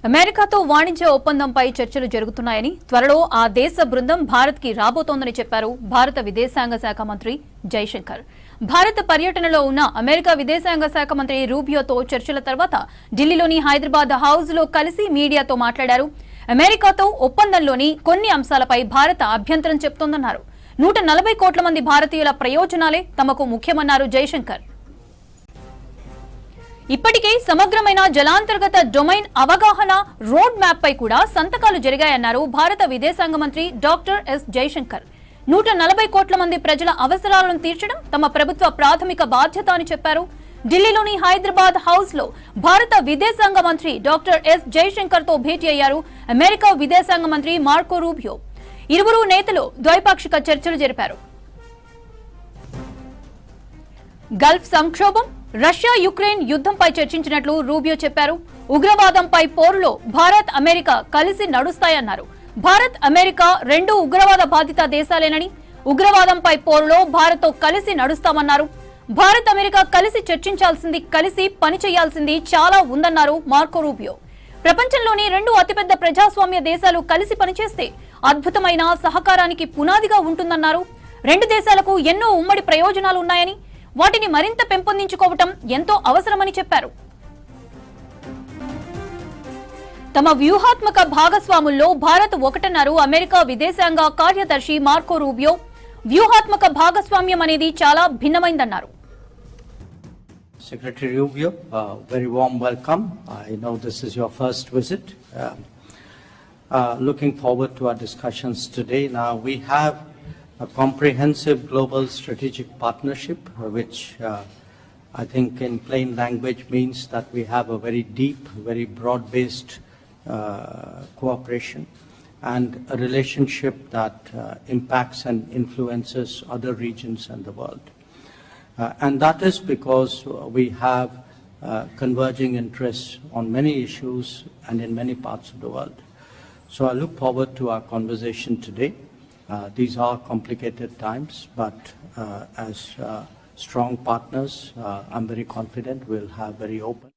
అమెరికాతో వాణిజ్య ఒప్పందంపై చర్చలు జరుగుతున్నాయని, త్వరలో ఆ దేశ బృందం భారత్కి రాబోతోందని చెప్పారు భారత విదేశాంగ శాఖ మంత్రి జైశంకర్. భారత పర్యటనలో ఉన్న అమెరికా విదేశాంగ శాఖ మంత్రి రూబియోతో చర్చల తర్వాత ఢిల్లీలోని హైదరాబాద్ హౌస్ లో కలిసి మీడియాతో మాట్లాడారు. అమెరికాతో ఒప్పందంలోని కొన్ని అంశాలపై భారత అభ్యంతరం చెబుతోందన్నారు. 140 కోట్ల మంది భారతీయుల ప్రయోజనాలే తమకు ముఖ్యమన్నారు జైశంకర్. ఇప్పటికే సమగ్రమైన జలాంతర్గత డొమైన్ అవగాహన రోడ్ మ్యాప్ పై కూడా సంతకాలు జరిగాయన్నారు భారత విదేశాంగ మంత్రి డాక్టర్ ఎస్ జైశంకర్. 140 కోట్ల మంది ప్రజల అవసరాలను తీర్చడం తమ ప్రభుత్వ ప్రాథమిక బాధ్యత అని చెప్పారు. ఢిల్లీలోని హైదరాబాద్ హౌస్ లో భారత విదేశాంగ మంత్రి డాక్టర్ ఎస్ జైశంకర్ తో భేటీ అయ్యారు అమెరికా విదేశాంగ మంత్రి మార్కో రూబియో. ఇరువురు నేతలు ద్వైపాక్షిక చర్చలు జరిపారు. గల్ఫ్ సంక్షోభం, రష్యా యుక్రెయిన్ యుద్ధంపై చర్చించినట్లు రూబియో చెప్పారు. ఉగ్రవాదంపై పోరులో భారత్ అమెరికా కలిసి నడుస్తాయన్నారు. భారత్ అమెరికా రెండు ఉగ్రవాద బాధిత దేశాలేనని, ఉగ్రవాదంపై పోరులో భారత్తో కలిసి నడుస్తామన్నారు. భారత్ అమెరికా కలిసి చర్చించాల్సింది, కలిసి పనిచేయాల్సింది చాలా ఉందన్నారు మార్కో రూబియో. ప్రపంచంలోని రెండు అతిపెద్ద ప్రజాస్వామ్య దేశాలు కలిసి పనిచేస్తే అద్భుతమైన సహకారానికి పునాదిగా ఉంటుందన్నారు. రెండు దేశాలకు ఎన్నో ఉమ్మడి ప్రయోజనాలు ఉన్నాయని, వాటిని మరింత పెంపొందించుకోవటం ఎంతో అవసరమని చెప్పారు. తమ వ్యూహాత్మక భాగస్వాముల్లో భారత్ ఒకటన్నారు అమెరికా విదేశాంగ కార్యదర్శి మార్కో రూబియో. వ్యూహాత్మక భాగస్వామ్యం అనేది చాలా భిన్నమైందన్నారు. Secretary Rubio, very warm welcome. I know this is your first visit. Looking forward to our discussions today. Now we have a comprehensive global strategic partnership, which I think in plain language means that we have a very deep, very broad-based cooperation and a relationship that impacts and influences other regions and the world. And that is because we have converging interests on many issues and in many parts of the world. So I look forward to our conversation today. These are complicated times, but as strong partners, I'm very confident we'll have very open